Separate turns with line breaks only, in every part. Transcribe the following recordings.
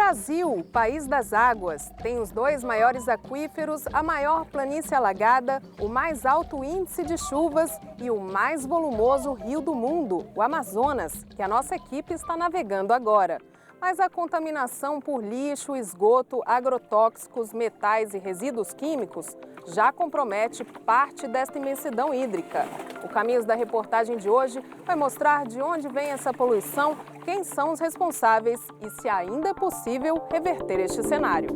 Brasil, país das águas, tem os dois maiores aquíferos, a maior planície alagada, o mais alto índice de chuvas e o mais volumoso rio do mundo, o Amazonas, que a nossa equipe está navegando agora. Mas a contaminação por lixo, esgoto, agrotóxicos, metais e resíduos químicos já compromete parte desta imensidão hídrica. O Caminhos da Reportagem de hoje vai mostrar de onde vem essa poluição, quem são os responsáveis e se ainda é possível reverter este cenário.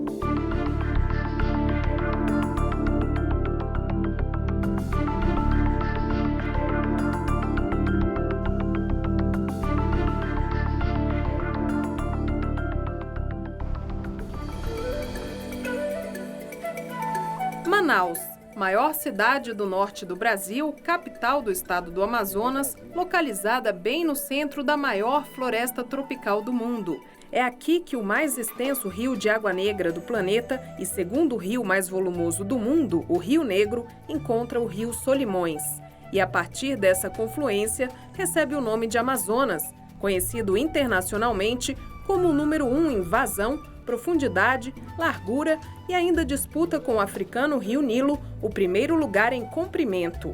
Manaus, maior cidade do norte do Brasil, capital do estado do Amazonas, localizada bem no centro da maior floresta tropical do mundo. É aqui que o mais extenso rio de água negra do planeta e segundo rio mais volumoso do mundo, o Rio Negro, encontra o rio Solimões. E a partir dessa confluência, recebe o nome de Amazonas, conhecido internacionalmente como o número 1 em vazão, profundidade, largura e ainda disputa com o africano Rio Nilo o primeiro lugar em comprimento.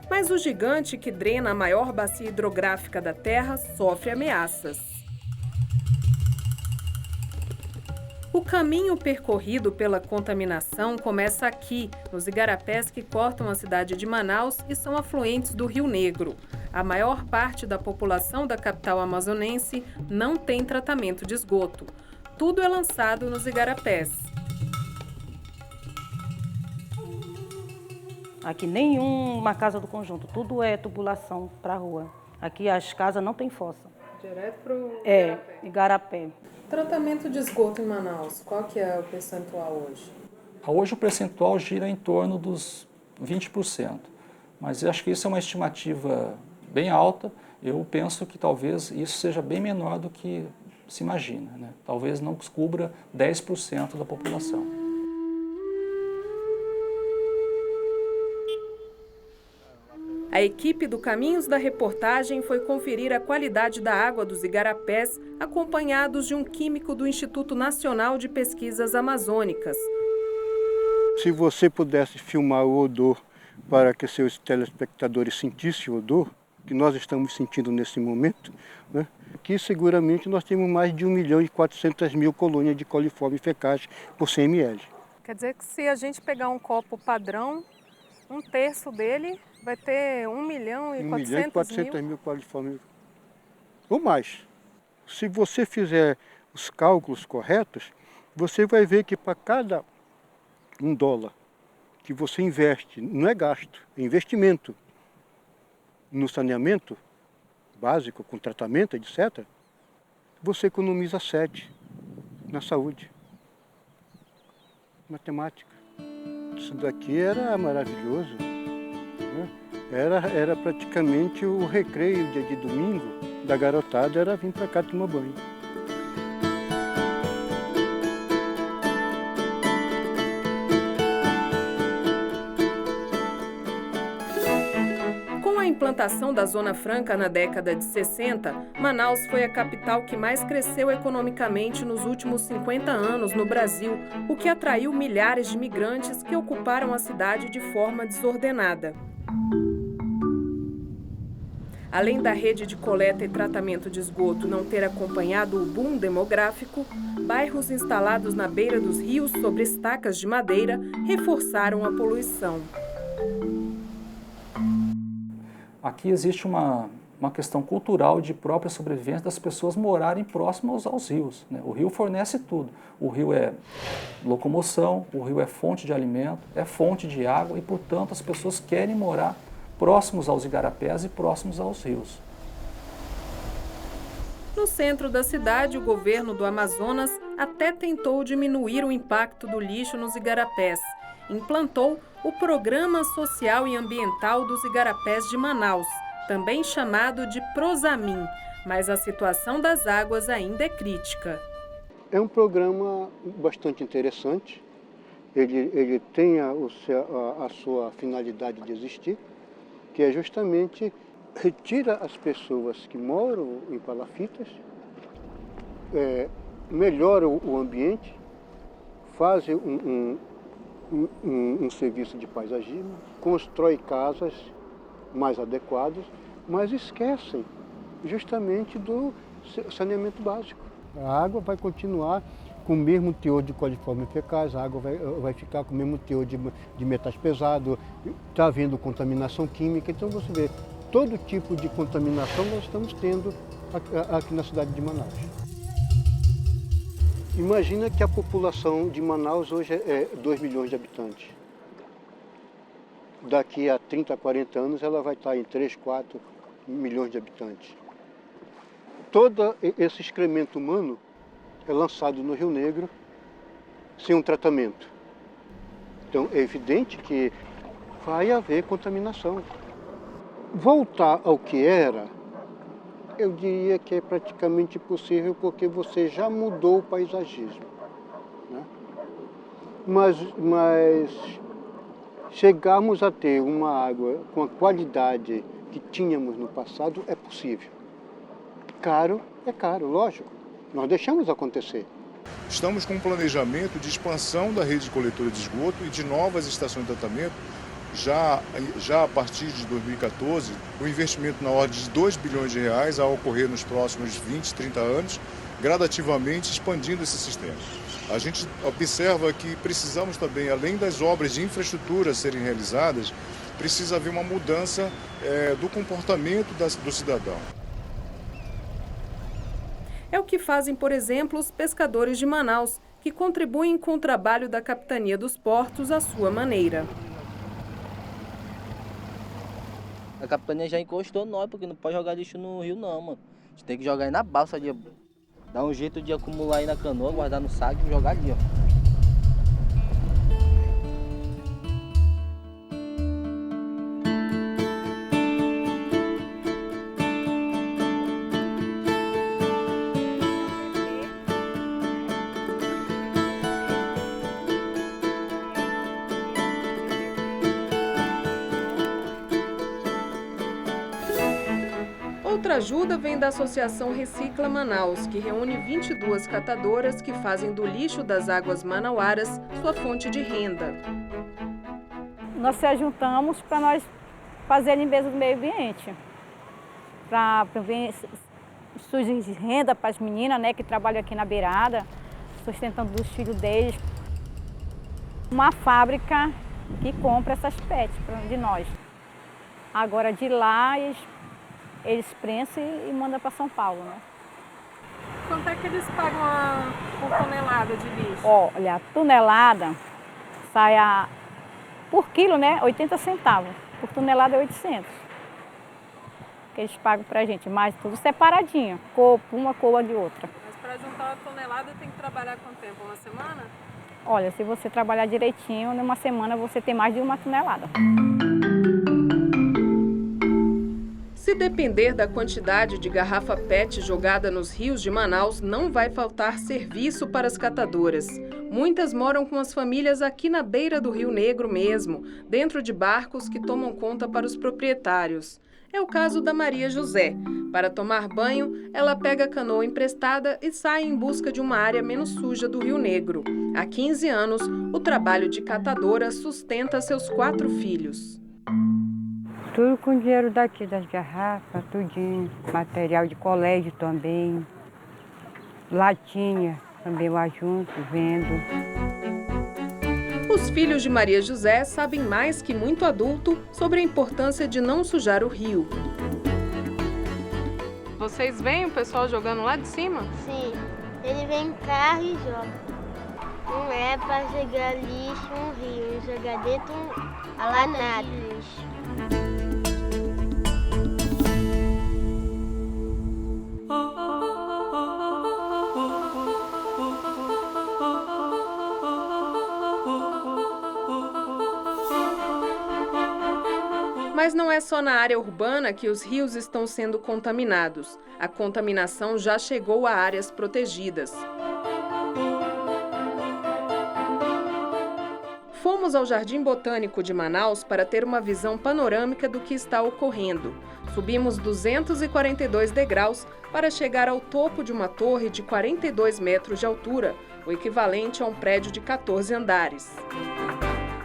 Mas o gigante que drena a maior bacia hidrográfica da Terra sofre ameaças. O caminho percorrido pela contaminação começa aqui, nos igarapés que cortam a cidade de Manaus e são afluentes do Rio Negro. A maior parte da população da capital amazonense não tem tratamento de esgoto. Tudo é lançado nos igarapés.
Aqui nenhuma casa do conjunto, tudo é tubulação para a rua. Aqui as casas não tem fossa.
Direto para o
igarapé? Igarapé.
Tratamento de esgoto em Manaus, qual que é o percentual hoje?
Hoje o percentual gira em torno dos 20%, mas eu acho que isso é uma estimativa bem alta. Eu penso que talvez isso seja bem menor do que se imagina, né? Talvez não cubra 10% da população.
A equipe do Caminhos da Reportagem foi conferir a qualidade da água dos igarapés, acompanhados de um químico do Instituto Nacional de Pesquisas Amazônicas.
Se você pudesse filmar o odor para que seus telespectadores sentissem o odor que nós estamos sentindo nesse momento, né? Aqui seguramente nós temos mais de 1.400.000 colônias de coliformes fecais por 100 ml.
Quer dizer que se a gente pegar um copo padrão, um terço dele vai ter 1.400.000
coliformes ou mais. Se você fizer os cálculos corretos, você vai ver que para cada $1 que você investe, não é gasto, é investimento no saneamento básico, com tratamento, etc., você economiza 7 na saúde. Matemática. Isso daqui era maravilhoso, né? Era praticamente o recreio dia de domingo da garotada, era vir para cá tomar banho.
Com a implantação da Zona Franca na década de 60, Manaus foi a capital que mais cresceu economicamente nos últimos 50 anos no Brasil, o que atraiu milhares de migrantes que ocuparam a cidade de forma desordenada. Além da rede de coleta e tratamento de esgoto não ter acompanhado o boom demográfico, bairros instalados na beira dos rios sobre estacas de madeira reforçaram a poluição.
Aqui existe uma questão cultural de própria sobrevivência das pessoas morarem próximas aos rios, né? O rio fornece tudo. O rio é locomoção, o rio é fonte de alimento, é fonte de água e, portanto, as pessoas querem morar próximos aos igarapés e próximos aos rios.
No centro da cidade, o governo do Amazonas até tentou diminuir o impacto do lixo nos igarapés. Implantou o Programa Social e Ambiental dos Igarapés de Manaus, também chamado de Prosamin, mas a situação das águas ainda é crítica.
É um programa bastante interessante, ele tem a sua finalidade de existir, que é justamente retira as pessoas que moram em palafitas, melhoram o ambiente, fazem um serviço de paisagismo, constrói casas mais adequadas, mas esquecem justamente do saneamento básico. A água vai continuar com o mesmo teor de coliformes fecais, a água vai ficar com o mesmo teor de metais pesados, está havendo contaminação química, então você vê, todo tipo de contaminação nós estamos tendo aqui na cidade de Manaus. Imagina que a população de Manaus hoje é 2 milhões de habitantes. Daqui a 30, 40 anos ela vai estar em 3, 4 milhões de habitantes. Todo esse excremento humano é lançado no Rio Negro sem um tratamento. Então é evidente que vai haver contaminação. Voltar ao que era, eu diria que é praticamente impossível porque você já mudou o paisagismo, né? Mas chegarmos a ter uma água com a qualidade que tínhamos no passado é possível. Caro é caro, lógico. Nós deixamos acontecer.
Estamos com um planejamento de expansão da rede de coletora de esgoto e de novas estações de tratamento. Já a partir de 2014, o investimento na ordem de 2 bilhões de reais a ocorrer nos próximos 20, 30 anos, gradativamente expandindo esse sistema. A gente observa que precisamos também, além das obras de infraestrutura serem realizadas, precisa haver uma mudança do comportamento do cidadão.
É o que fazem, por exemplo, os pescadores de Manaus, que contribuem com o trabalho da Capitania dos Portos à sua maneira.
A capitania já encostou nós, porque não pode jogar lixo no rio não, mano. A gente tem que jogar aí na balsa, dar um jeito de acumular aí na canoa, guardar no saco e jogar ali, ó.
Outra ajuda vem da Associação Recicla Manaus, que reúne 22 catadoras que fazem do lixo das águas manauaras sua fonte de renda.
Nós se juntamos para nós fazer a limpeza do meio ambiente, para surgir renda para as meninas, né, que trabalham aqui na beirada, sustentando os filhos deles. Uma fábrica que compra essas pets de nós. Agora de lá eles prensam e mandam para São Paulo, né?
Quanto é que eles pagam por tonelada de lixo?
Olha, a tonelada sai por quilo, né? 80 centavos. Por tonelada é 800. Que eles pagam pra gente, mas tudo separadinho. Uma cor de outra.
Mas para juntar uma tonelada tem que trabalhar quanto tempo? Uma semana?
Olha, se você trabalhar direitinho, numa semana você tem mais de 1 tonelada.
Se depender da quantidade de garrafa PET jogada nos rios de Manaus, não vai faltar serviço para as catadoras. Muitas moram com as famílias aqui na beira do Rio Negro mesmo, dentro de barcos que tomam conta para os proprietários. É o caso da Maria José. Para tomar banho, ela pega a canoa emprestada e sai em busca de uma área menos suja do Rio Negro. Há 15 anos, o trabalho de catadora sustenta seus 4 filhos.
Tudo com dinheiro daqui, das garrafas, tudinho. Material de colégio também. Latinha também eu ajunto, vendo.
Os filhos de Maria José sabem mais que muito adulto sobre a importância de não sujar o rio. Vocês veem o pessoal jogando lá de cima?
Sim, ele vem em carro e joga. Não é para jogar lixo no rio, é jogar dentro a lata de lixo.
Mas não é só na área urbana que os rios estão sendo contaminados. A contaminação já chegou a áreas protegidas. Fomos Fomos ao Jardim Botânico de Manaus para ter uma visão panorâmica do que está ocorrendo. Subimos 242 degraus para chegar ao topo de uma torre de 42 metros de altura, o equivalente a um prédio de 14 andares.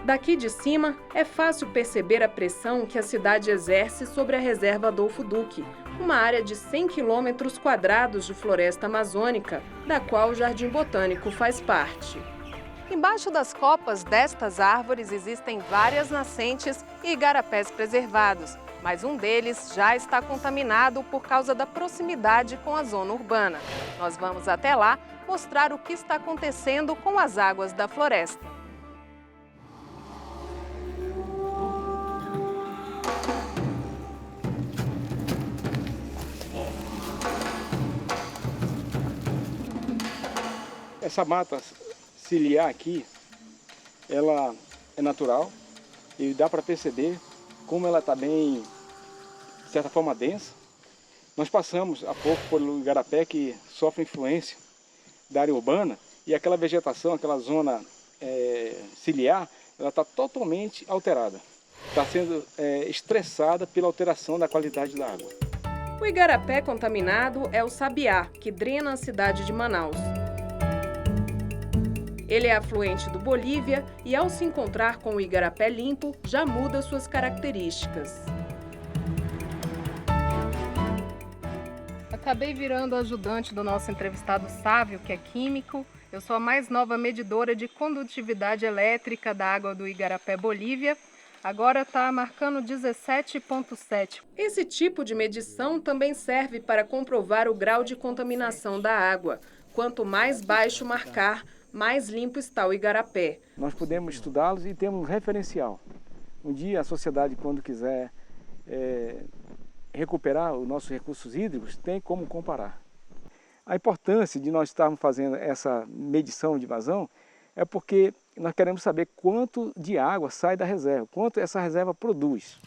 Daqui de cima, é fácil perceber a pressão que a cidade exerce sobre a reserva Adolfo Duque, uma área de 100 quilômetros quadrados de floresta amazônica, da qual o Jardim Botânico faz parte. Embaixo das copas destas árvores existem várias nascentes e igarapés preservados, mas um deles já está contaminado por causa da proximidade com a zona urbana. Nós vamos até lá mostrar o que está acontecendo com as águas da floresta.
Essa mata ciliar aqui, ela é natural e dá para perceber como ela está bem, de certa forma, densa. Nós passamos há pouco pelo igarapé que sofre influência da área urbana e aquela vegetação, aquela zona ciliar, ela está totalmente alterada. Está sendo estressada pela alteração da qualidade da água.
O igarapé contaminado é o Sabiá, que drena a cidade de Manaus. Ele é afluente do Bolívia e, ao se encontrar com o igarapé limpo, já muda suas características. Acabei virando ajudante do nosso entrevistado Sávio, que é químico. Eu sou a mais nova medidora de condutividade elétrica da água do igarapé Bolívia. Agora está marcando 17,7. Esse tipo de medição também serve para comprovar o grau de contaminação da água. Quanto mais baixo marcar, mais limpo está o igarapé.
Nós podemos estudá-los e temos um referencial. Um dia a sociedade, quando quiser recuperar os nossos recursos hídricos, tem como comparar. A importância de nós estarmos fazendo essa medição de vazão é porque nós queremos saber quanto de água sai da reserva, quanto essa reserva produz.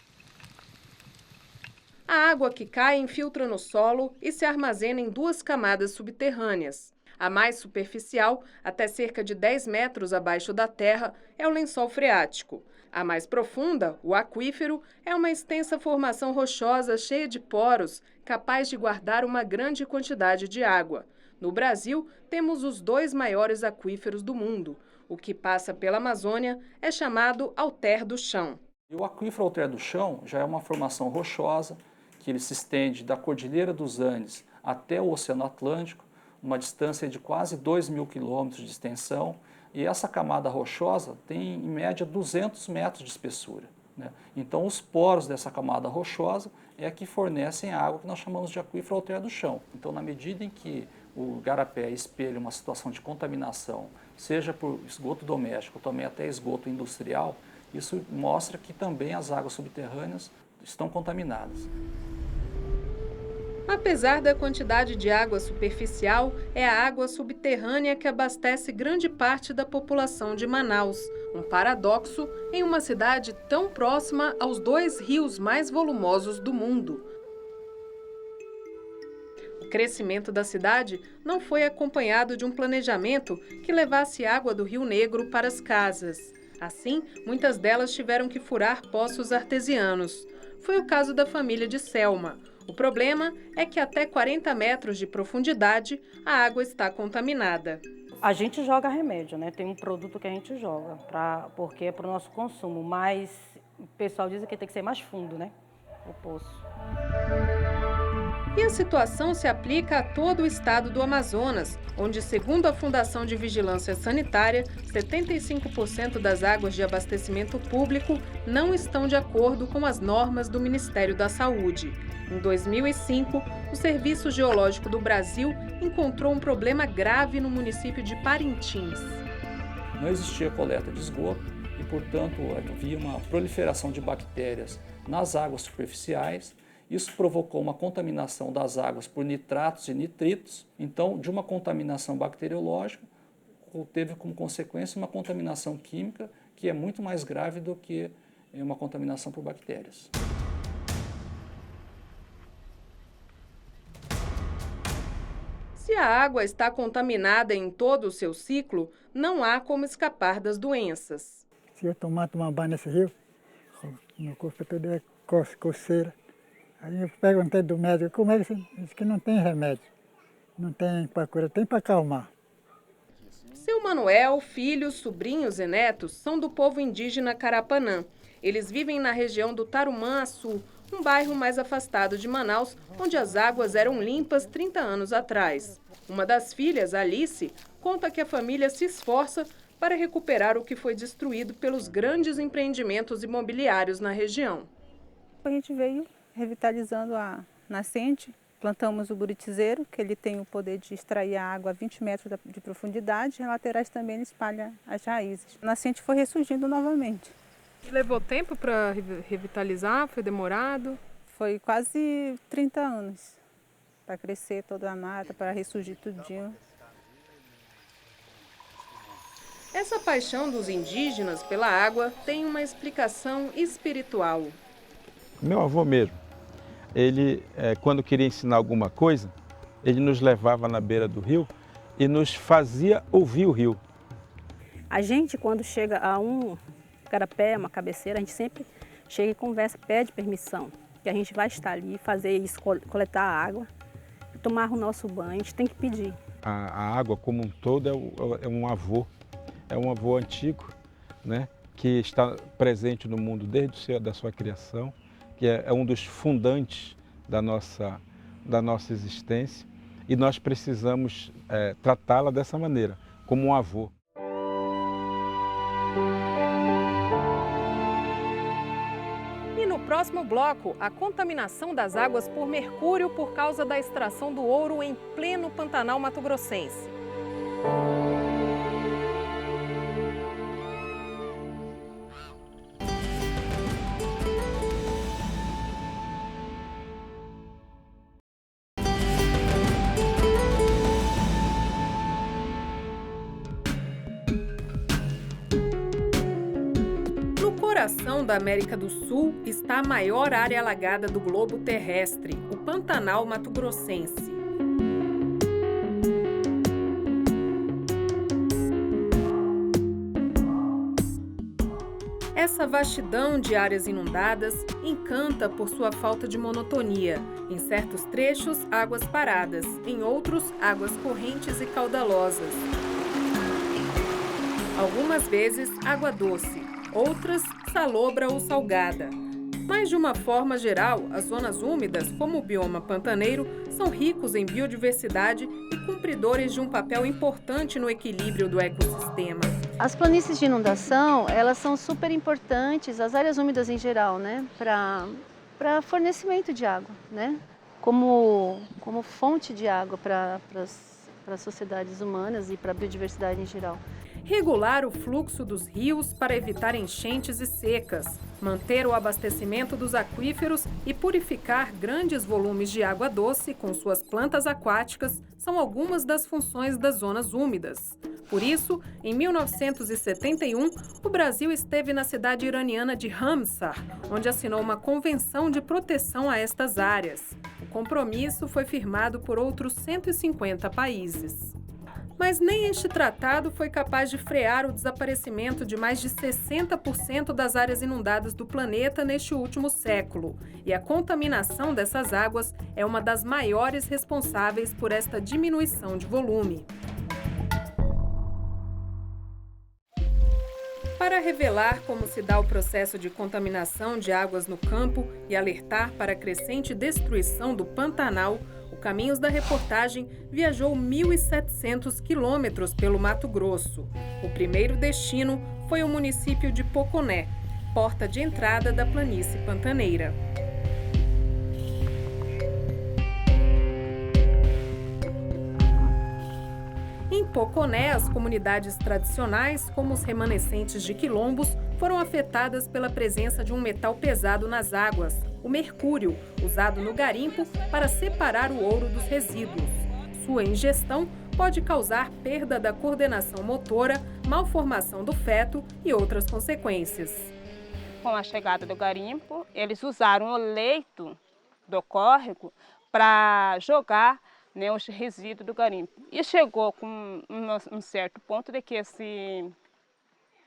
A água que cai infiltra no solo e se armazena em 2 camadas subterrâneas. A mais superficial, até cerca de 10 metros abaixo da terra, é o lençol freático. A mais profunda, o aquífero, é uma extensa formação rochosa cheia de poros, capaz de guardar uma grande quantidade de água. No Brasil, temos os 2 maiores aquíferos do mundo. O que passa pela Amazônia é chamado Alter do Chão.
O aquífero Alter do Chão já é uma formação rochosa que ele se estende da Cordilheira dos Andes até o Oceano Atlântico, uma distância de quase 2.000 quilômetros de extensão, e essa camada rochosa tem, em média, 200 metros de espessura, né? Então, os poros dessa camada rochosa é que fornecem a água que nós chamamos de aquífero Alter do Chão. Então, na medida em que o igarapé espelha uma situação de contaminação, seja por esgoto doméstico, também até esgoto industrial, isso mostra que também as águas subterrâneas estão contaminadas.
Apesar da quantidade de água superficial, é a água subterrânea que abastece grande parte da população de Manaus. Um paradoxo em uma cidade tão próxima aos 2 rios mais volumosos do mundo. O crescimento da cidade não foi acompanhado de um planejamento que levasse água do Rio Negro para as casas. Assim, muitas delas tiveram que furar poços artesianos. Foi o caso da família de Selma. O problema é que até 40 metros de profundidade a água está contaminada.
A gente joga remédio, né? Tem um produto que a gente joga, porque é para o nosso consumo, mas o pessoal diz que tem que ser mais fundo, né? O poço.
E a situação se aplica a todo o estado do Amazonas, onde, segundo a Fundação de Vigilância Sanitária, 75% das águas de abastecimento público não estão de acordo com as normas do Ministério da Saúde. Em 2005, o Serviço Geológico do Brasil encontrou um problema grave no município de Parintins.
Não existia coleta de esgoto e, portanto, havia uma proliferação de bactérias nas águas superficiais. Isso provocou uma contaminação das águas por nitratos e nitritos. Então, de uma contaminação bacteriológica, teve como consequência uma contaminação química que é muito mais grave do que uma contaminação por bactérias.
Se a água está contaminada em todo o seu ciclo, não há como escapar das doenças.
Se eu tomar banho nesse rio, meu corpo todo é coceira. Aí eu perguntei do médico, como é que você disse que não tem remédio, não tem para curar, tem para acalmar.
Seu Manuel, filhos, sobrinhos e netos são do povo indígena Carapanã. Eles vivem na região do Tarumã-Açu, um bairro mais afastado de Manaus, onde as águas eram limpas 30 anos atrás. Uma das filhas, Alice, conta que a família se esforça para recuperar o que foi destruído pelos grandes empreendimentos imobiliários na região.
A gente veio revitalizando a nascente, plantamos o buritizeiro, que ele tem o poder de extrair a água a 20 metros de profundidade, e laterais também ele espalha as raízes. A nascente foi ressurgindo novamente.
Levou tempo para revitalizar? Foi demorado?
Foi quase 30 anos para crescer toda a mata, para ressurgir tudinho.
Essa paixão dos indígenas pela água tem uma explicação espiritual.
Meu avô mesmo, ele, quando queria ensinar alguma coisa, ele nos levava na beira do rio e nos fazia ouvir o rio.
A gente, quando chega a um carapé, uma cabeceira, a gente sempre chega e conversa, pede permissão, que a gente vai estar ali, fazer isso, coletar a água, tomar o nosso banho, a gente tem que pedir.
A água como um todo é um avô antigo, né, que está presente no mundo desde da sua criação, que é um dos fundantes da nossa existência, e nós precisamos tratá-la dessa maneira, como um avô.
E no próximo bloco, a contaminação das águas por mercúrio por causa da extração do ouro em pleno Pantanal mato-grossense. No coração da América do Sul está a maior área alagada do globo terrestre, o Pantanal mato-grossense. Essa vastidão de áreas inundadas encanta por sua falta de monotonia. Em certos trechos, águas paradas, em outros, águas correntes e caudalosas. Algumas vezes, água doce, outras, salobra ou salgada. Mas, de uma forma geral, as zonas úmidas, como o bioma pantaneiro, são ricos em biodiversidade e cumpridores de um papel importante no equilíbrio do ecossistema.
As planícies de inundação, elas são super importantes, as áreas úmidas em geral, né, para fornecimento de água, né, como fonte de água para as sociedades humanas e para a biodiversidade em geral.
Regular o fluxo dos rios para evitar enchentes e secas, manter o abastecimento dos aquíferos e purificar grandes volumes de água doce com suas plantas aquáticas são algumas das funções das zonas úmidas. Por isso, em 1971, o Brasil esteve na cidade iraniana de Ramsar, onde assinou uma convenção de proteção a estas áreas. O compromisso foi firmado por outros 150 países. Mas nem este tratado foi capaz de frear o desaparecimento de mais de 60% das áreas inundadas do planeta neste último século. E a contaminação dessas águas é uma das maiores responsáveis por esta diminuição de volume. Para revelar como se dá o processo de contaminação de águas no campo e alertar para a crescente destruição do Pantanal, o Caminhos da Reportagem viajou 1.700 quilômetros pelo Mato Grosso. O primeiro destino foi o município de Poconé, porta de entrada da planície pantaneira. Em Poconé, as comunidades tradicionais, como os remanescentes de quilombos, foram afetadas pela presença de um metal pesado nas águas, o mercúrio, usado no garimpo para separar o ouro dos resíduos. Sua ingestão pode causar perda da coordenação motora, malformação do feto e outras consequências.
Com a chegada do garimpo, eles usaram o leito do córrego para jogar, né, os resíduos do garimpo. E chegou com um certo ponto de que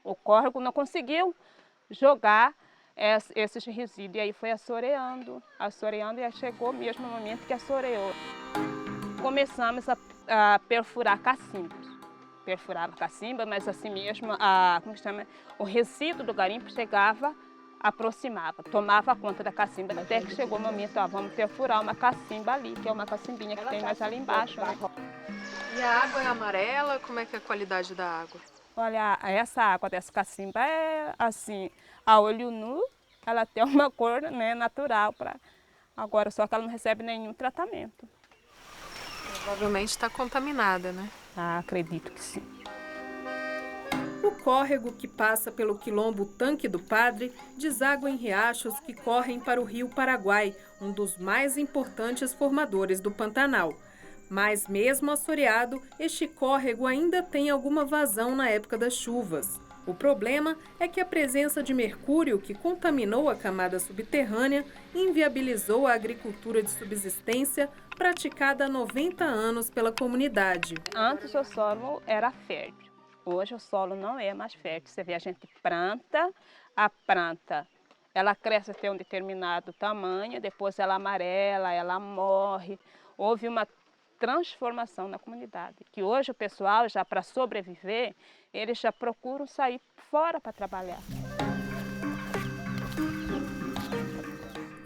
O córrego não conseguiu jogar esses resíduos. E aí foi assoreando, e aí chegou mesmo o momento que assoreou. Começamos a perfurar cacimbas. Perfurava cacimba, mas assim mesmo, o resíduo do garimpo chegava, aproximava, tomava conta da cacimba, até que chegou o momento, vamos perfurar uma cacimba ali, que é uma cacimbinha que tem mais ali embaixo, né?
E a água é amarela? Como é que é a qualidade da água?
Olha, essa água dessa cacimba é assim, a olho nu, ela tem uma cor, né, natural, agora só que ela não recebe nenhum tratamento.
Provavelmente está contaminada, né?
Acredito que sim.
O córrego que passa pelo quilombo Tanque do Padre deságua em riachos que correm para o Rio Paraguai, um dos mais importantes formadores do Pantanal. Mas mesmo assoreado, este córrego ainda tem alguma vazão na época das chuvas. O problema é que a presença de mercúrio, que contaminou a camada subterrânea, inviabilizou a agricultura de subsistência praticada há 90 anos pela comunidade.
Antes o solo era fértil, hoje o solo não é mais fértil. Você vê, a gente planta, a planta ela cresce até um determinado tamanho, depois ela amarela, ela morre. Houve uma transformação na comunidade, que hoje o pessoal, já para sobreviver, eles já procuram sair fora para trabalhar.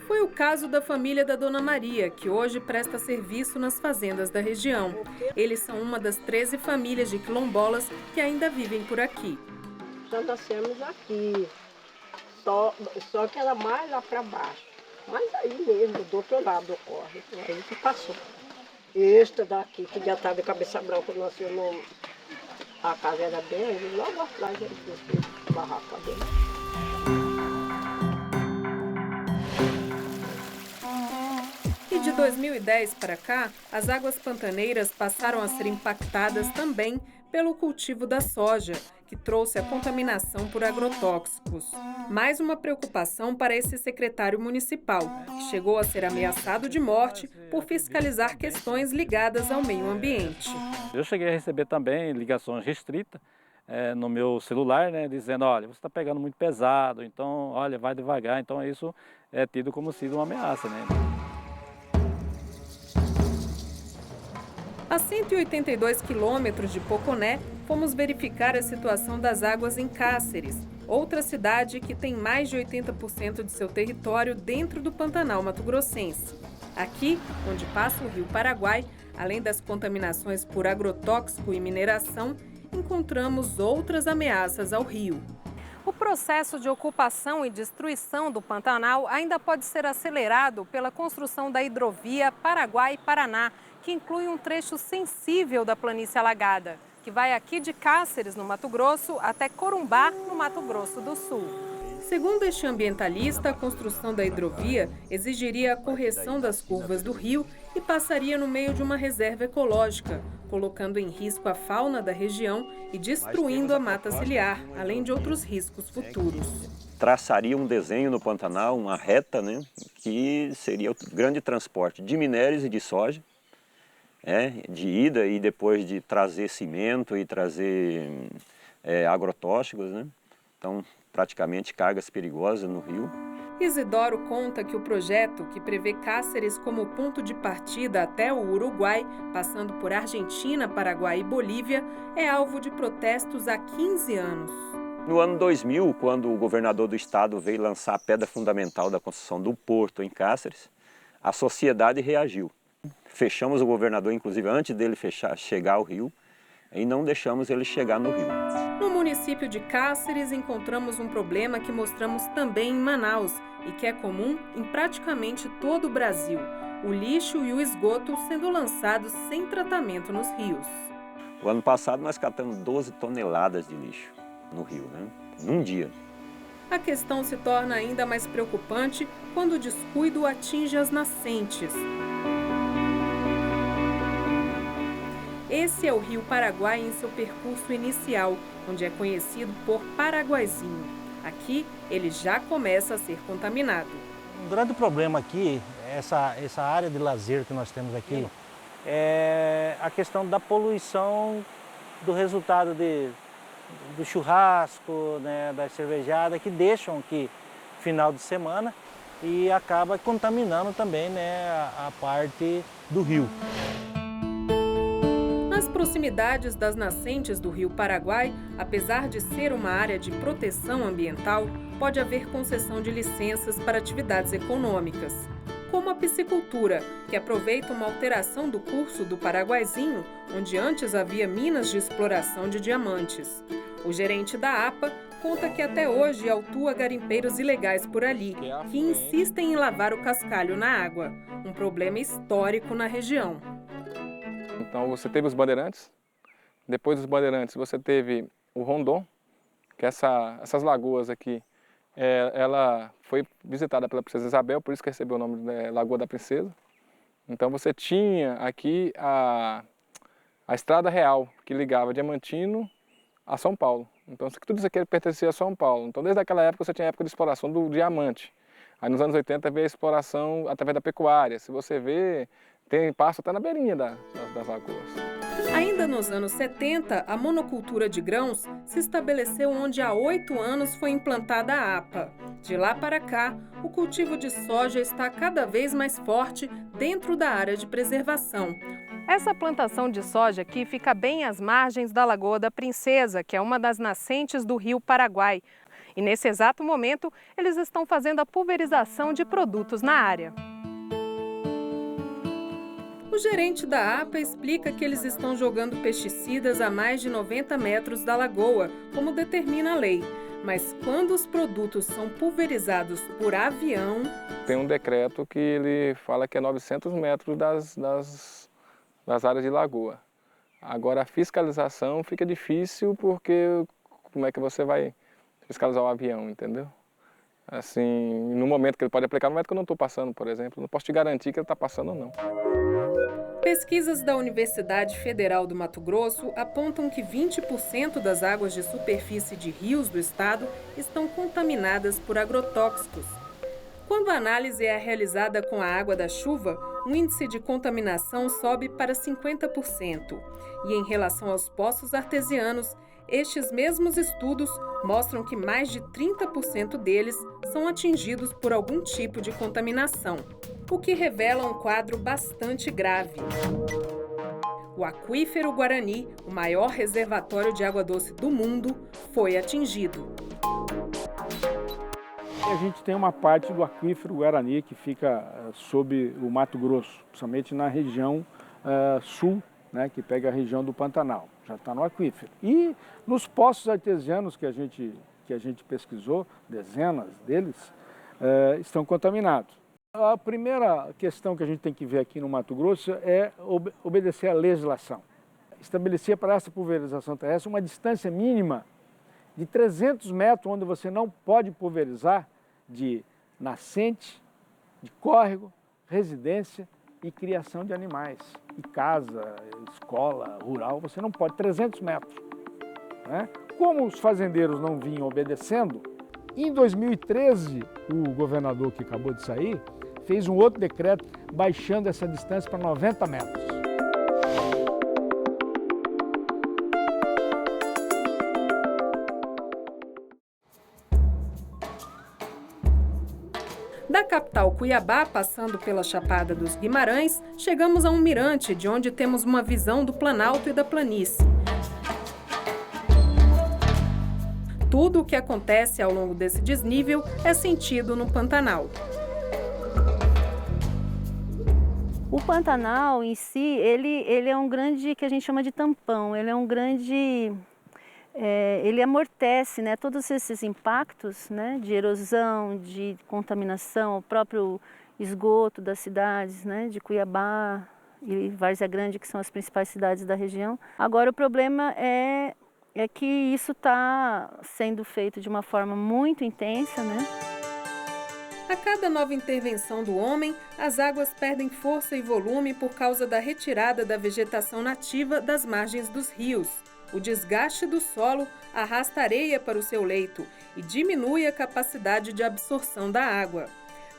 Foi o caso da família da Dona Maria, que hoje presta serviço nas fazendas da região. Eles são uma das 13 famílias de quilombolas que ainda vivem por aqui.
Já nascemos aqui, só que era mais lá para baixo. Mas aí mesmo, do outro lado do córrego, aí que passou. Esta daqui, que já estava de cabeça branca, nasceu a casa era bem ali, logo atrás a gente fez barraca dele.
E de 2010 para cá, as águas pantaneiras passaram a ser impactadas também pelo cultivo da soja, que trouxe a contaminação por agrotóxicos. Mais uma preocupação para esse secretário municipal, que chegou a ser ameaçado de morte por fiscalizar questões ligadas ao meio ambiente.
Eu cheguei a receber também ligações restritas no meu celular, né, dizendo, olha, você está pegando muito pesado, então, olha, vai devagar. Então isso é tido como sendo uma ameaça, né?
A 182 quilômetros de Poconé, fomos verificar a situação das águas em Cáceres, outra cidade que tem mais de 80% de seu território dentro do Pantanal mato-grossense. Aqui, onde passa o Rio Paraguai, além das contaminações por agrotóxico e mineração, encontramos outras ameaças ao rio. O processo de ocupação e destruição do Pantanal ainda pode ser acelerado pela construção da hidrovia Paraguai-Paraná, que inclui um trecho sensível da planície alagada, que vai aqui de Cáceres, no Mato Grosso, até Corumbá, no Mato Grosso do Sul. Segundo este ambientalista, a construção da hidrovia exigiria a correção das curvas do rio e passaria no meio de uma reserva ecológica, colocando em risco a fauna da região e destruindo a mata ciliar, além de outros riscos futuros.
Traçaria um desenho no Pantanal, uma reta, né, que seria o grande transporte de minérios e de soja, de ida e depois de trazer cimento e trazer agrotóxicos, né? Então, praticamente cargas perigosas no rio.
Isidoro conta que o projeto, que prevê Cáceres como ponto de partida até o Uruguai, passando por Argentina, Paraguai e Bolívia, é alvo de protestos há 15 anos.
No ano 2000, quando o governador do estado veio lançar a pedra fundamental da construção do porto em Cáceres, a sociedade reagiu. Fechamos o governador, inclusive, antes dele chegar ao rio, e não deixamos ele chegar no rio.
No município de Cáceres, encontramos um problema que mostramos também em Manaus e que é comum em praticamente todo o Brasil: o lixo e o esgoto sendo lançados sem tratamento nos rios.
O ano passado nós catamos 12 toneladas de lixo no rio, né? Num dia.
A questão se torna ainda mais preocupante quando o descuido atinge as nascentes. Esse é o Rio Paraguai em seu percurso inicial, onde é conhecido por Paraguaizinho. Aqui, ele já começa a ser contaminado.
Um grande problema aqui, essa área de lazer que nós temos aqui, é a questão da poluição do resultado do churrasco, né, da cervejada, que deixam aqui final de semana e acaba contaminando também, né, a parte do rio.
Nas proximidades das nascentes do Rio Paraguai, apesar de ser uma área de proteção ambiental, pode haver concessão de licenças para atividades econômicas, como a piscicultura, que aproveita uma alteração do curso do Paraguaizinho, onde antes havia minas de exploração de diamantes. O gerente da APA conta que até hoje autua garimpeiros ilegais por ali, que insistem em lavar o cascalho na água, um problema histórico na região.
Então você teve os bandeirantes, depois dos bandeirantes você teve o Rondon, que essas lagoas aqui, ela foi visitada pela Princesa Isabel, por isso que recebeu o nome de Lagoa da Princesa. Então você tinha aqui a Estrada Real, que ligava Diamantino a São Paulo. Então tudo isso aqui pertencia a São Paulo. Então desde aquela época você tinha a época de exploração do diamante. Aí nos anos 80 veio a exploração através da pecuária. Se você vê, tem pasto até na beirinha das lagoas.
Ainda nos anos 70, a monocultura de grãos se estabeleceu onde há 8 anos foi implantada a APA. De lá para cá, o cultivo de soja está cada vez mais forte dentro da área de preservação. Essa plantação de soja aqui fica bem às margens da Lagoa da Princesa, que é uma das nascentes do Rio Paraguai. E nesse exato momento, eles estão fazendo a pulverização de produtos na área. O gerente da APA explica que eles estão jogando pesticidas a mais de 90 metros da lagoa, como determina a lei. Mas quando os produtos são pulverizados por avião...
Tem um decreto que ele fala que é 900 metros das áreas de lagoa. Agora a fiscalização fica difícil porque como é que você vai fiscalizar o avião, entendeu? Assim, no momento que ele pode aplicar, no momento que eu não estou passando, por exemplo, não posso te garantir que ele está passando ou não.
Pesquisas da Universidade Federal do Mato Grosso apontam que 20% das águas de superfície de rios do estado estão contaminadas por agrotóxicos. Quando a análise é realizada com a água da chuva, o índice de contaminação sobe para 50%. E em relação aos poços artesianos, estes mesmos estudos mostram que mais de 30% deles são atingidos por algum tipo de contaminação, o que revela um quadro bastante grave. O aquífero Guarani, o maior reservatório de água doce do mundo, foi atingido.
A gente tem uma parte do aquífero Guarani que fica sob o Mato Grosso, principalmente na região sul, né, que pega a região do Pantanal, já está no aquífero. E nos poços artesianos que a gente pesquisou, dezenas deles, estão contaminados. A primeira questão que a gente tem que ver aqui no Mato Grosso é obedecer à legislação. Estabelecer para essa pulverização terrestre uma distância mínima de 300 metros, onde você não pode pulverizar de nascente, de córrego, residência e criação de animais. E casa, escola, rural, você não pode, 300 metros. Né? Como os fazendeiros não vinham obedecendo, em 2013, o governador que acabou de sair, fez um outro decreto baixando essa distância para 90 metros.
Da capital Cuiabá, passando pela Chapada dos Guimarães, chegamos a um mirante de onde temos uma visão do Planalto e da planície. Tudo o que acontece ao longo desse desnível é sentido no Pantanal.
O Pantanal em si, ele é um grande, que a gente chama de tampão, ele é um grande... ele amortece, né, todos esses impactos, né, de erosão, de contaminação, o próprio esgoto das cidades, né, de Cuiabá e Várzea Grande, que são as principais cidades da região. Agora o problema é que isso está sendo feito de uma forma muito intensa, né?
A cada nova intervenção do homem, as águas perdem força e volume por causa da retirada da vegetação nativa das margens dos rios. O desgaste do solo arrasta areia para o seu leito e diminui a capacidade de absorção da água.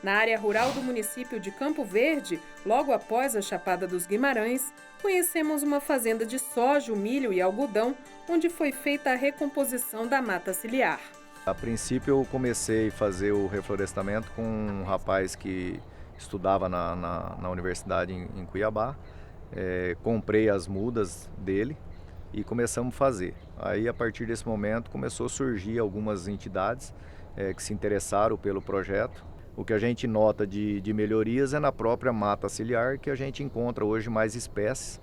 Na área rural do município de Campo Verde, logo após a Chapada dos Guimarães, conhecemos uma fazenda de soja, milho e algodão, onde foi feita a recomposição da mata ciliar.
A princípio eu comecei a fazer o reflorestamento com um rapaz que estudava na universidade em Cuiabá. Comprei as mudas dele e começamos a fazer. Aí a partir desse momento começou a surgir algumas entidades que se interessaram pelo projeto. O que a gente nota de melhorias é na própria mata ciliar, que a gente encontra hoje mais espécies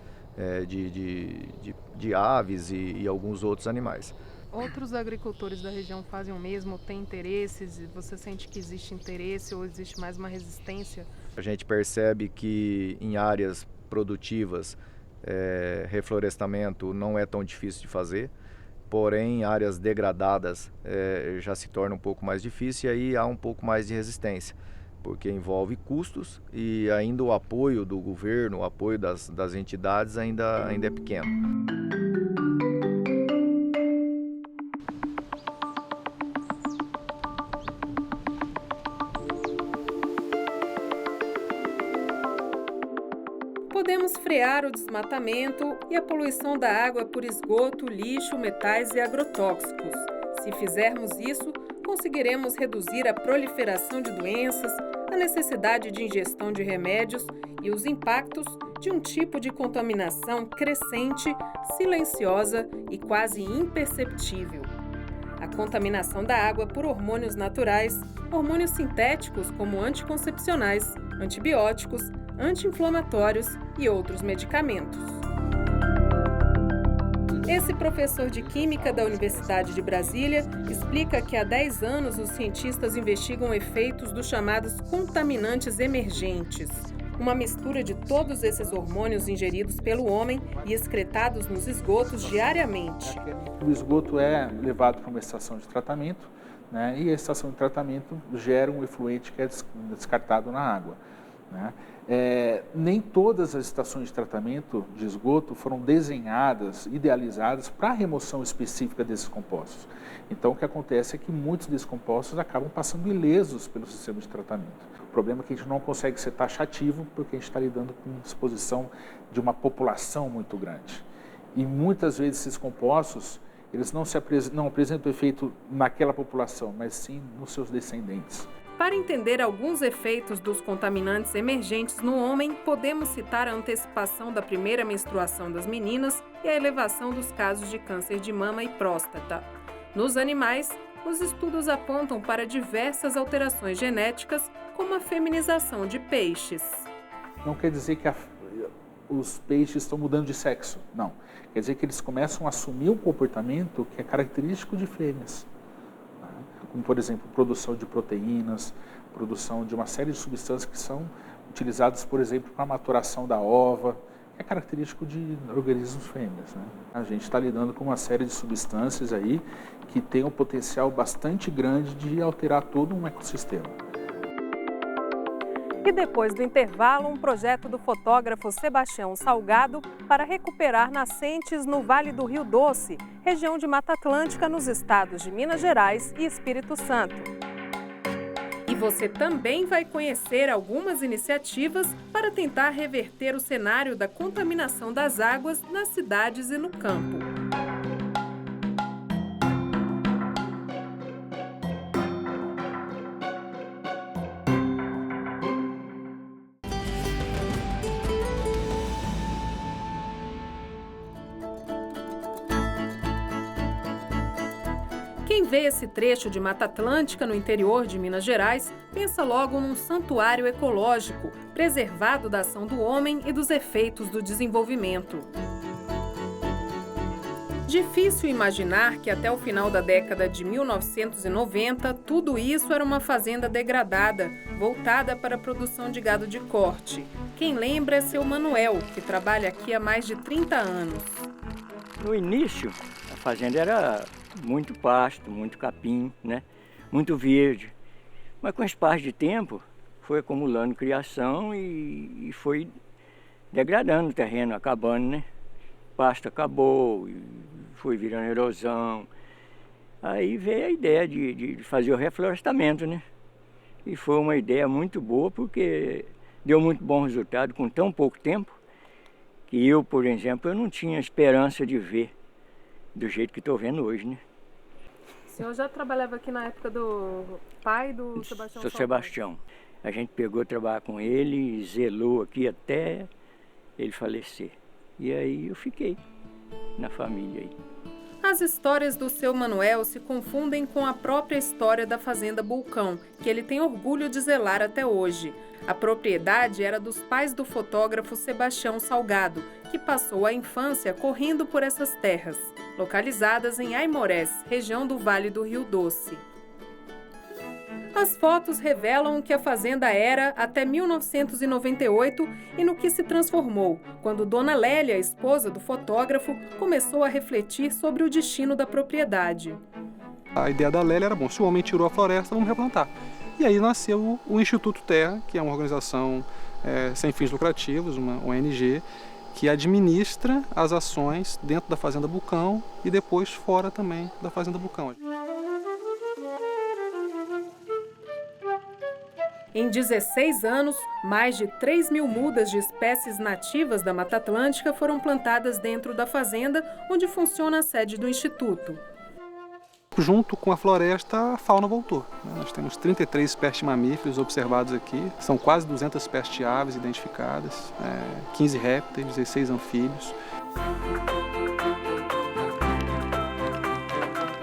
de aves e alguns outros animais.
Outros agricultores da região fazem o mesmo, têm interesses? Você sente que existe interesse ou existe mais uma resistência?
A gente percebe que em áreas produtivas, reflorestamento não é tão difícil de fazer. Porém, em áreas degradadas já se torna um pouco mais difícil e aí há um pouco mais de resistência, porque envolve custos e ainda o apoio do governo, o apoio das entidades ainda é pequeno.
Podemos frear o desmatamento e a poluição da água por esgoto, lixo, metais e agrotóxicos. Se fizermos isso, conseguiremos reduzir a proliferação de doenças, a necessidade de ingestão de remédios e os impactos de um tipo de contaminação crescente, silenciosa e quase imperceptível. A contaminação da água por hormônios naturais, hormônios sintéticos como anticoncepcionais, antibióticos, anti-inflamatórios e outros medicamentos. Esse professor de Química da Universidade de Brasília explica que há 10 anos os cientistas investigam efeitos dos chamados contaminantes emergentes, uma mistura de todos esses hormônios ingeridos pelo homem e excretados nos esgotos diariamente.
O esgoto é levado para uma estação de tratamento, né, e a estação de tratamento gera um efluente que é descartado na água, né. Nem todas as estações de tratamento de esgoto foram desenhadas, idealizadas para a remoção específica desses compostos. Então, o que acontece é que muitos desses compostos acabam passando ilesos pelo sistema de tratamento. O problema é que a gente não consegue ser taxativo porque a gente está lidando com a exposição de uma população muito grande. E muitas vezes esses compostos, eles não apresentam efeito naquela população, mas sim nos seus descendentes.
Para entender alguns efeitos dos contaminantes emergentes no homem, podemos citar a antecipação da primeira menstruação das meninas e a elevação dos casos de câncer de mama e próstata. Nos animais, os estudos apontam para diversas alterações genéticas, como a feminização de peixes.
Não quer dizer que os peixes estão mudando de sexo, não. Quer dizer que eles começam a assumir um comportamento que é característico de fêmeas. Como, por exemplo, produção de proteínas, produção de uma série de substâncias que são utilizadas, por exemplo, para a maturação da ova, que é característico de organismos fêmeas, né? A gente está lidando com uma série de substâncias aí que tem um potencial bastante grande de alterar todo um ecossistema.
E depois do intervalo, um projeto do fotógrafo Sebastião Salgado para recuperar nascentes no Vale do Rio Doce, região de Mata Atlântica nos estados de Minas Gerais e Espírito Santo. E você também vai conhecer algumas iniciativas para tentar reverter o cenário da contaminação das águas nas cidades e no campo. Quem vê esse trecho de Mata Atlântica no interior de Minas Gerais, pensa logo num santuário ecológico, preservado da ação do homem e dos efeitos do desenvolvimento. Difícil imaginar que até o final da década de 1990, tudo isso era uma fazenda degradada, voltada para a produção de gado de corte. Quem lembra é seu Manuel, que trabalha aqui há mais de 30 anos.
No início, a fazenda era muito pasto, muito capim, né? Muito verde. Mas com o espaço de tempo, foi acumulando criação e foi degradando o terreno, acabando, né? O pasto acabou, foi virando erosão. Aí veio a ideia de fazer o reflorestamento, né? E foi uma ideia muito boa, porque deu muito bom resultado com tão pouco tempo, que eu, por exemplo, eu não tinha esperança de ver do jeito que estou vendo hoje, né?
O senhor já trabalhava aqui na época do pai do Sebastião?
Sou Sebastião. A gente pegou trabalhar com ele, zelou aqui até ele falecer. E aí eu fiquei na família aí.
As histórias do seu Manuel se confundem com a própria história da Fazenda Bulcão, que ele tem orgulho de zelar até hoje. A propriedade era dos pais do fotógrafo Sebastião Salgado, que passou a infância correndo por essas terras, localizadas em Aimorés, região do Vale do Rio Doce. As fotos revelam o que a fazenda era até 1998 e no que se transformou, quando Dona Lélia, esposa do fotógrafo, começou a refletir sobre o destino da propriedade.
A ideia da Lélia era, bom, se o homem tirou a floresta, vamos replantar. E aí nasceu o Instituto Terra, que é uma organização sem fins lucrativos, uma ONG, que administra as ações dentro da Fazenda Bulcão e depois fora também da Fazenda Bulcão.
Em 16 anos, mais de 3.000 mudas de espécies nativas da Mata Atlântica foram plantadas dentro da fazenda, onde funciona a sede do Instituto.
Junto com a floresta, a fauna voltou. Nós temos 33 espécies de mamíferos observados aqui, são quase 200 espécies de aves identificadas, 15 répteis, 16 anfíbios.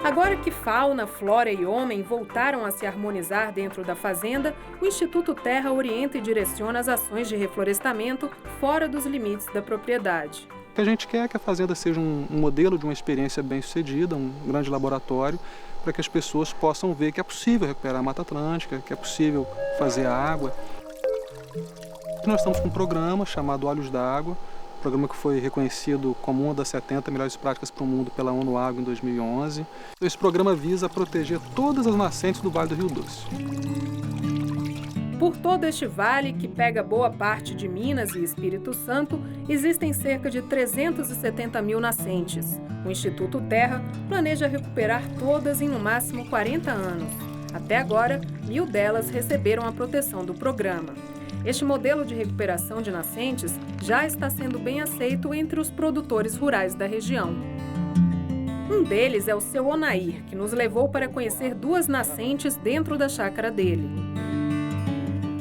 Agora que fauna, flora e homem voltaram a se harmonizar dentro da fazenda, o Instituto Terra orienta e direciona as ações de reflorestamento fora dos limites da propriedade.
O que a gente quer é que a fazenda seja um modelo de uma experiência bem-sucedida, um grande laboratório, para que as pessoas possam ver que é possível recuperar a Mata Atlântica, que é possível fazer a água. Nós estamos com um programa chamado Olhos d'Água, programa que foi reconhecido como uma das 70 melhores práticas para o mundo pela ONU Água em 2011. Esse programa visa proteger todas as nascentes do Vale do Rio Doce.
Por todo este vale, que pega boa parte de Minas e Espírito Santo, existem cerca de 370.000 nascentes. O Instituto Terra planeja recuperar todas em no máximo 40 anos. Até agora, 1.000 delas receberam a proteção do programa. Este modelo de recuperação de nascentes já está sendo bem aceito entre os produtores rurais da região. Um deles é o seu Onair, que nos levou para conhecer 2 nascentes dentro da chácara dele.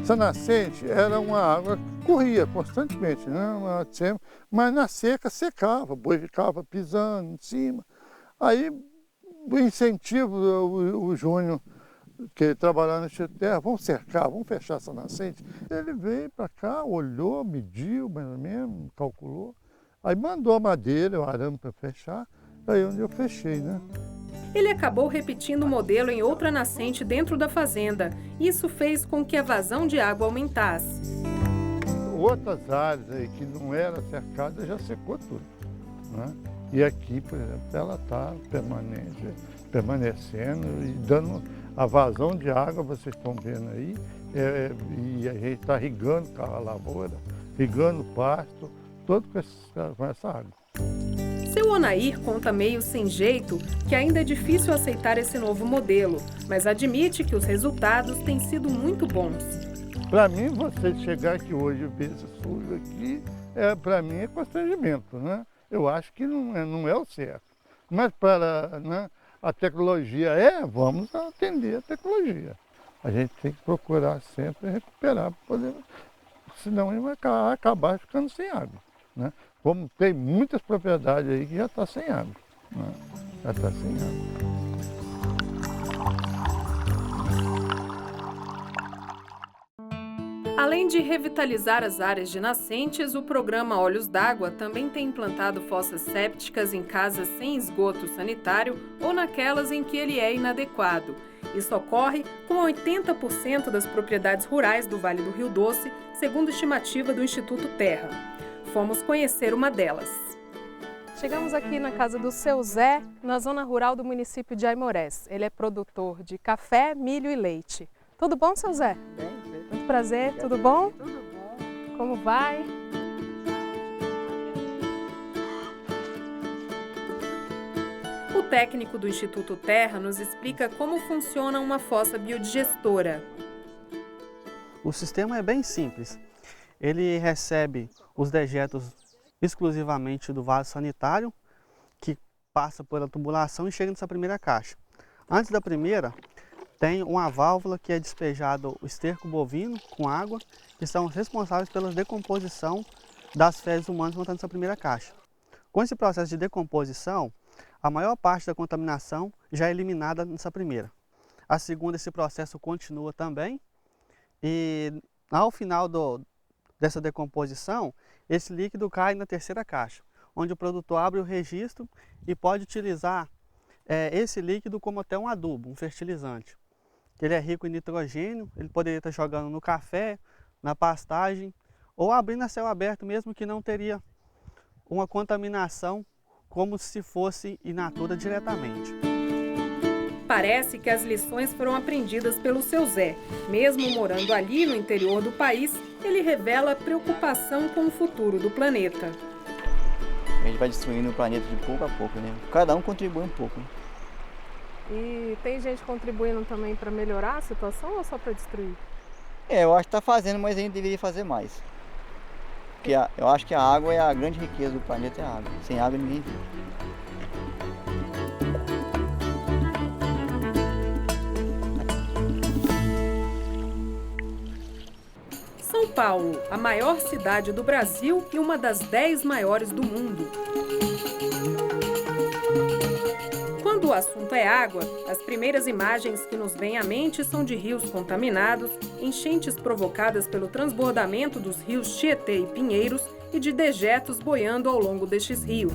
Essa nascente era uma água que corria constantemente, né? Mas na seca secava, o boi ficava pisando em cima. Aí o incentivo, o Júnior, que trabalhava no Instituto Terra, vamos cercar, vamos fechar essa nascente. Ele veio para cá, olhou, mediu mais ou menos, calculou, aí mandou a madeira, o arame para fechar, aí onde eu fechei, né?
Ele acabou repetindo o modelo em outra nascente dentro da fazenda. Isso fez com que a vazão de água aumentasse.
Outras áreas aí que não era cercada já secou tudo, né? E aqui, por exemplo, ela está permanecendo e dando a vazão de água, vocês estão vendo aí, e a gente está irrigando a lavoura, irrigando o pasto, todo com essa água.
Seu Onair conta meio sem jeito que ainda é difícil aceitar esse novo modelo, mas admite que os resultados têm sido muito bons.
Para mim, você chegar aqui hoje e ver esse sujo aqui, para mim é constrangimento, né? Eu acho que não é o certo. Mas para, né, a tecnologia vamos atender a tecnologia. A gente tem que procurar sempre recuperar, senão vai acabar ficando sem água, né? Como tem muitas propriedades aí que já está sem água, né? Já está sem água.
Além de revitalizar as áreas de nascentes, o programa Olhos d'Água também tem implantado fossas sépticas em casas sem esgoto sanitário ou naquelas em que ele é inadequado. Isso ocorre com 80% das propriedades rurais do Vale do Rio Doce, segundo estimativa do Instituto Terra. Fomos conhecer uma delas. Chegamos aqui na casa do seu Zé, na zona rural do município de Aimorés. Ele é produtor de café, milho e leite. Tudo bom, seu Zé?
Bem.
Muito prazer, tudo bom?
Tudo bom.
Como vai? O técnico do Instituto Terra nos explica como funciona uma fossa biodigestora.
O sistema é bem simples. Ele recebe os dejetos exclusivamente do vaso sanitário, que passa pela tubulação e chega nessa primeira caixa. Antes da primeira, tem uma válvula que é despejado o esterco bovino com água, que são responsáveis pela decomposição das fezes humanas montando essa primeira caixa. Com esse processo de decomposição, a maior parte da contaminação já é eliminada nessa primeira. A segunda, esse processo continua também, e ao final dessa decomposição, esse líquido cai na terceira caixa, onde o produtor abre o registro e pode utilizar esse líquido como até um adubo, um fertilizante. Ele é rico em nitrogênio, ele poderia estar jogando no café, na pastagem, ou abrindo a céu aberto mesmo, que não teria uma contaminação como se fosse in natura diretamente.
Parece que as lições foram aprendidas pelo seu Zé. Mesmo morando ali no interior do país, ele revela preocupação com o futuro do planeta.
A gente vai destruindo o planeta de pouco a pouco, né? Cada um contribui um pouco. Né?
E tem gente contribuindo também para melhorar a situação ou só para destruir?
Eu acho que está fazendo, mas a gente deveria fazer mais. Porque eu acho que a água é a grande riqueza do planeta, é a água. Sem água ninguém vive.
São Paulo, a maior cidade do Brasil e uma das 10 maiores do mundo. Quando o assunto é água, as primeiras imagens que nos vêm à mente são de rios contaminados, enchentes provocadas pelo transbordamento dos rios Tietê e Pinheiros e de dejetos boiando ao longo destes rios.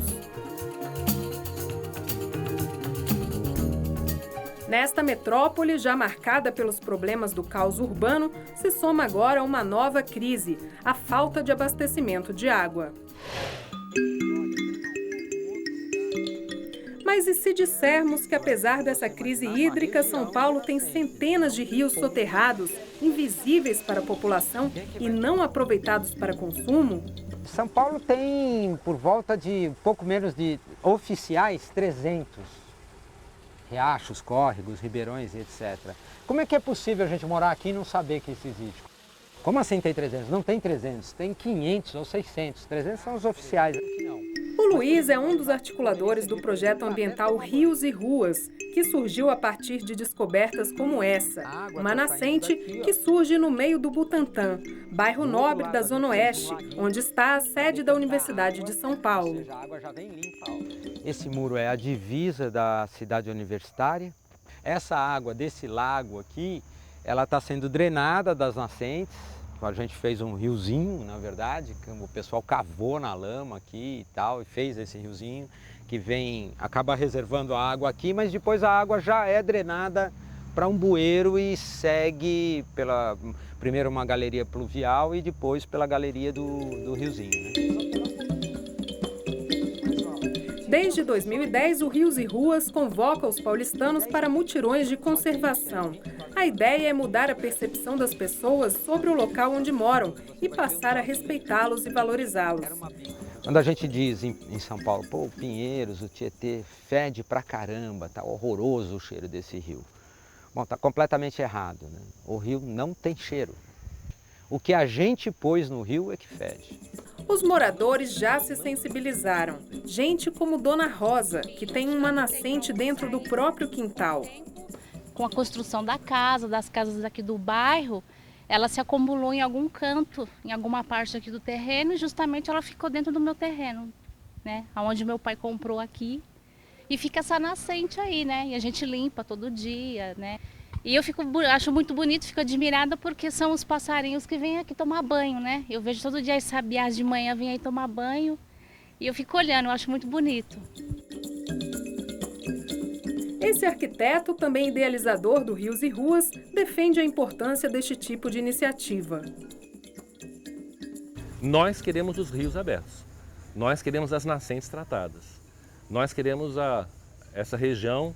Nesta metrópole, já marcada pelos problemas do caos urbano, se soma agora uma nova crise, a falta de abastecimento de água. Mas e se dissermos que, apesar dessa crise hídrica, São Paulo tem centenas de rios soterrados, invisíveis para a população e não aproveitados para consumo?
São Paulo tem, por volta de pouco menos de oficiais, 300 riachos, córregos, ribeirões, etc. Como é que é possível a gente morar aqui e não saber que isso existe? Como assim tem 300? Não tem 300, tem 500 ou 600. 300 são os oficiais, aqui não.
O Luiz é um dos articuladores do projeto ambiental Rios e Ruas, que surgiu a partir de descobertas como essa, uma nascente que surge no meio do Butantã, bairro nobre da Zona Oeste, onde está a sede da Universidade de São Paulo.
Esse muro é a divisa da cidade universitária. Essa água desse lago aqui, ela está sendo drenada das nascentes. A gente fez um riozinho, na verdade, que o pessoal cavou na lama aqui e tal, e fez esse riozinho que acaba reservando a água aqui, mas depois a água já é drenada para um bueiro e segue primeiro uma galeria pluvial e depois pela galeria do riozinho. Né?
Desde 2010, o Rios e Ruas convoca os paulistanos para mutirões de conservação. A ideia é mudar a percepção das pessoas sobre o local onde moram e passar a respeitá-los e valorizá-los.
Quando a gente diz em São Paulo, pô, Pinheiros, o Tietê, fede pra caramba, tá horroroso o cheiro desse rio. Bom, tá completamente errado, né? O rio não tem cheiro. O que a gente pôs no rio é que fede.
Os moradores já se sensibilizaram. Gente como Dona Rosa, que tem uma nascente dentro do próprio quintal.
Com a construção da casa, das casas aqui do bairro, ela se acumulou em algum canto, em alguma parte aqui do terreno, e justamente ela ficou dentro do meu terreno, né? Onde meu pai comprou aqui. E fica essa nascente aí, né? E a gente limpa todo dia, né? E eu acho muito bonito, fico admirada porque são os passarinhos que vêm aqui tomar banho, né? Eu vejo todo dia as sabiás de manhã vêm aí tomar banho e eu fico olhando, eu acho muito bonito.
Esse arquiteto, também idealizador do Rios e Ruas, defende a importância deste tipo de iniciativa.
Nós queremos os rios abertos, nós queremos as nascentes tratadas, nós queremos essa região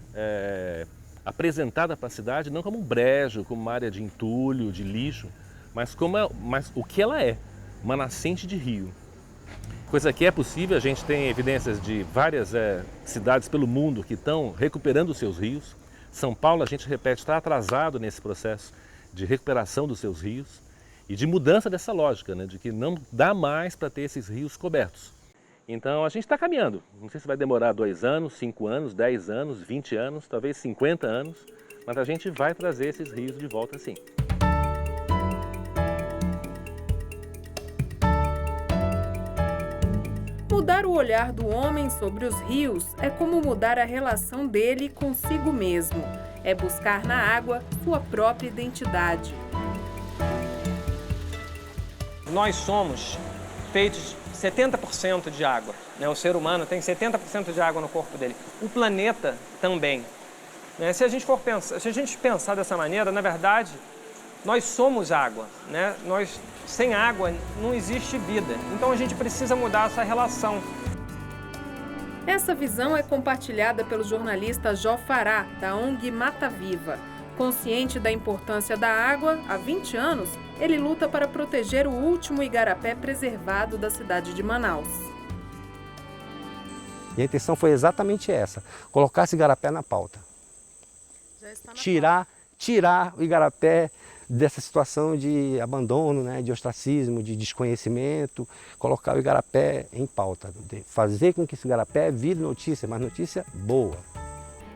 apresentada para a cidade não como um brejo, como uma área de entulho, de lixo, mas o que ela é, uma nascente de rio. Coisa que é possível, a gente tem evidências de várias cidades pelo mundo que estão recuperando os seus rios. São Paulo, a gente repete, está atrasado nesse processo de recuperação dos seus rios. e de mudança dessa lógica, né, de que não dá mais para ter esses rios cobertos. Então a gente está caminhando, não sei se vai demorar 2 anos, 5 anos, 10 anos, 20 anos, talvez 50 anos, mas a gente vai trazer esses rios de volta sim.
Mudar o olhar do homem sobre os rios é como mudar a relação dele consigo mesmo. É buscar na água sua própria identidade.
Nós somos feitos 70% de água, né? O ser humano tem 70% de água no corpo dele. O planeta também. Né? Se a gente pensar dessa maneira, na verdade, nós somos água, né? Sem água não existe vida. Então a gente precisa mudar essa relação.
Essa visão é compartilhada pelo jornalista Jó Fará, da ONG Mata Viva. Consciente da importância da água, há 20 anos, ele luta para proteger o último igarapé preservado da cidade de Manaus.
E a intenção foi exatamente essa, colocar esse igarapé na pauta. Tirar o igarapé dessa situação de abandono, né, de ostracismo, de desconhecimento, colocar o igarapé em pauta, fazer com que esse igarapé vire notícia, mas notícia boa.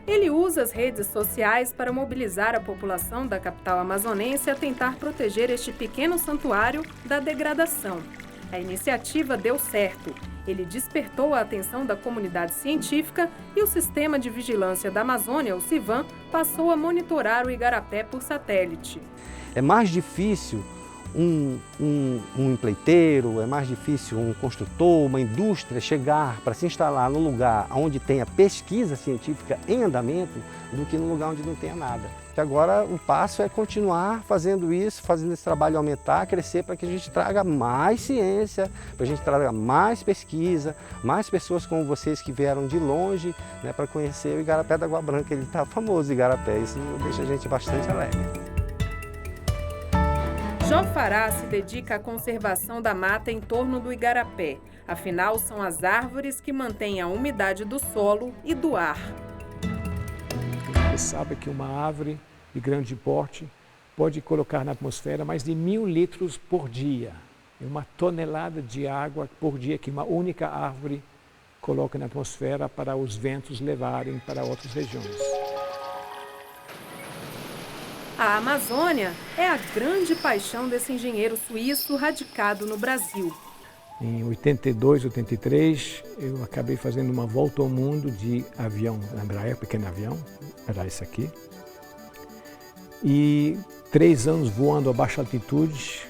Ele usa as redes sociais para mobilizar a população da capital amazonense a tentar proteger este pequeno santuário da degradação. A iniciativa deu certo. Ele despertou a atenção da comunidade científica e o Sistema de Vigilância da Amazônia, o CIVAM, passou a monitorar o igarapé por satélite.
É mais difícil um empreiteiro, é mais difícil um construtor, uma indústria chegar para se instalar no lugar onde tenha pesquisa científica em andamento do que no lugar onde não tenha nada. E agora o passo é continuar fazendo isso, fazendo esse trabalho aumentar, crescer para que a gente traga mais ciência, para a gente traga mais pesquisa, mais pessoas como vocês que vieram de longe, né, para conhecer o igarapé da Água Branca. Ele está famoso, igarapé, isso deixa a gente bastante alegre.
Jó Fará se dedica à conservação da mata em torno do igarapé. Afinal, são as árvores que mantêm a umidade do solo e do ar.
Você sabe que uma árvore de grande porte pode colocar na atmosfera mais de 1000 litros por dia. É uma tonelada de água por dia que uma única árvore coloca na atmosfera para os ventos levarem para outras regiões.
A Amazônia é a grande paixão desse engenheiro suíço radicado no Brasil.
Em 82, 83, eu acabei fazendo uma volta ao mundo de avião, Embraer, pequeno avião, era esse aqui. E 3 anos voando a baixa altitude,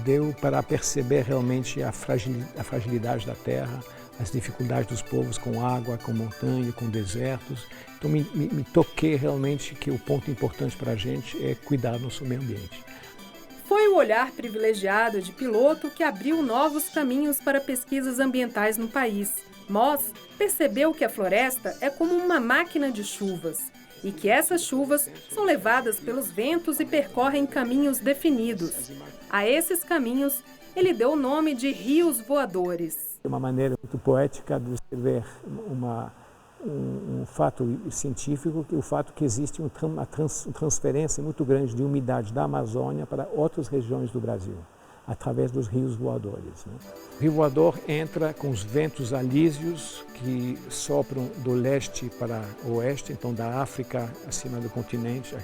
deu para perceber realmente a fragilidade da terra, as dificuldades dos povos com água, com montanha, com desertos. Então me toquei realmente que o ponto importante para a gente é cuidar do nosso meio ambiente.
Foi o olhar privilegiado de piloto que abriu novos caminhos para pesquisas ambientais no país. Moss percebeu que a floresta é como uma máquina de chuvas e que essas chuvas são levadas pelos ventos e percorrem caminhos definidos. A esses caminhos, ele deu o nome de rios voadores.
É uma maneira muito poética de escrever um fato científico, o fato que existe uma transferência muito grande de umidade da Amazônia para outras regiões do Brasil, através dos rios voadores. Né? O rio voador entra com os ventos alísios que sopram do leste para o oeste, então da África acima do continente,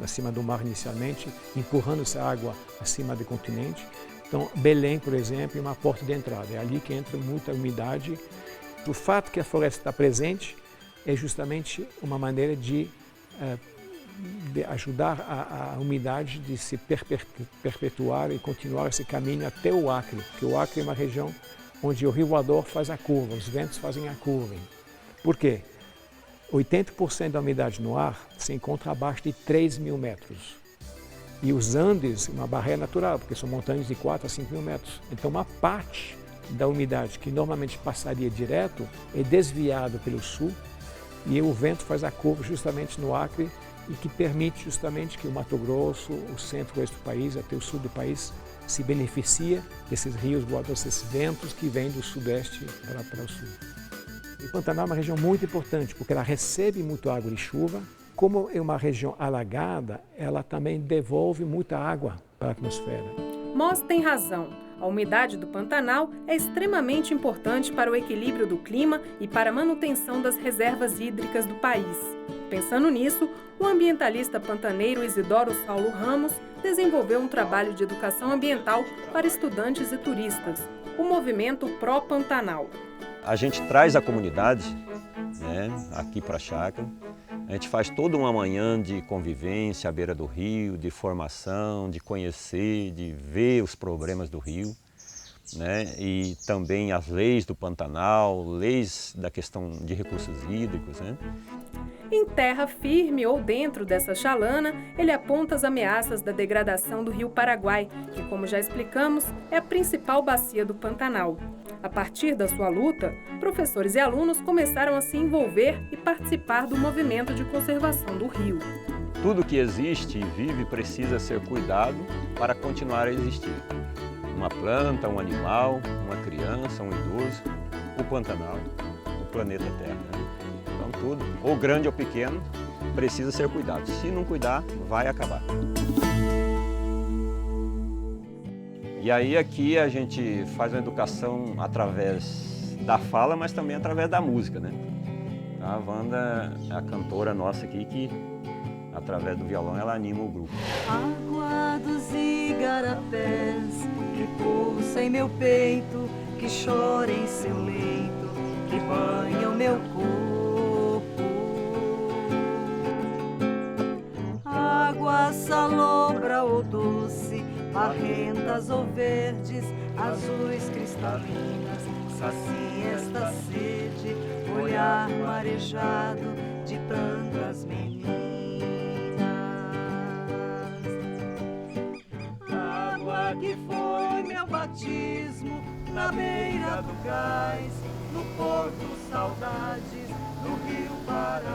acima do mar inicialmente, empurrando essa água acima do continente. Então, Belém, por exemplo, é uma porta de entrada, é ali que entra muita umidade. O fato que a floresta está presente é justamente uma maneira de ajudar a umidade de se perpetuar e continuar esse caminho até o Acre, porque o Acre é uma região onde o rio voador faz a curva, os ventos fazem a curva. Por quê? 80% da umidade no ar se encontra abaixo de 3.000 metros. E os Andes, uma barreira natural, porque são montanhas de 4 a 5.000 metros. Então, uma parte da umidade que normalmente passaria direto é desviado pelo sul e o vento faz a curva justamente no Acre e que permite justamente que o Mato Grosso, o centro-oeste do país, até o sul do país, se beneficia desses rios voadores, desses ventos que vêm do sudeste para o sul. E Pantanal é uma região muito importante porque ela recebe muito água de chuva. Como é uma região alagada, ela também devolve muita água para a atmosfera.
Moss tem razão. A umidade do Pantanal é extremamente importante para o equilíbrio do clima e para a manutenção das reservas hídricas do país. Pensando nisso, o ambientalista pantaneiro Isidoro Saulo Ramos desenvolveu um trabalho de educação ambiental para estudantes e turistas, o movimento Pro Pantanal.
A gente traz a comunidade, né, aqui para a chácara. A gente faz toda uma manhã de convivência à beira do rio, de formação, de conhecer, de ver os problemas do rio, né? E também as leis do Pantanal, leis da questão de recursos hídricos, né?
Em terra firme ou dentro dessa chalana, ele aponta as ameaças da degradação do rio Paraguai, que, como já explicamos, é a principal bacia do Pantanal. A partir da sua luta, professores e alunos começaram a se envolver e participar do movimento de conservação do rio.
Tudo que existe e vive precisa ser cuidado para continuar a existir. Uma planta, um animal, uma criança, um idoso, o Pantanal, o planeta Terra, né? Então tudo, ou grande ou pequeno, precisa ser cuidado. Se não cuidar, vai acabar. E aí aqui a gente faz uma educação através da fala, mas também através da música, né? A Wanda é a cantora nossa aqui que, através do violão, ela anima o grupo.
Água dos igarapés que pulsa em meu peito, que chora em seu leito, que banha o meu corpo. Água salobra ou doce, barrentas ou verdes, azuis cristalinas, sacia esta sede, olhar marejado de tantas meninas. Água que foi meu batismo, na beira do cais, no porto saudades, no rio Paraná.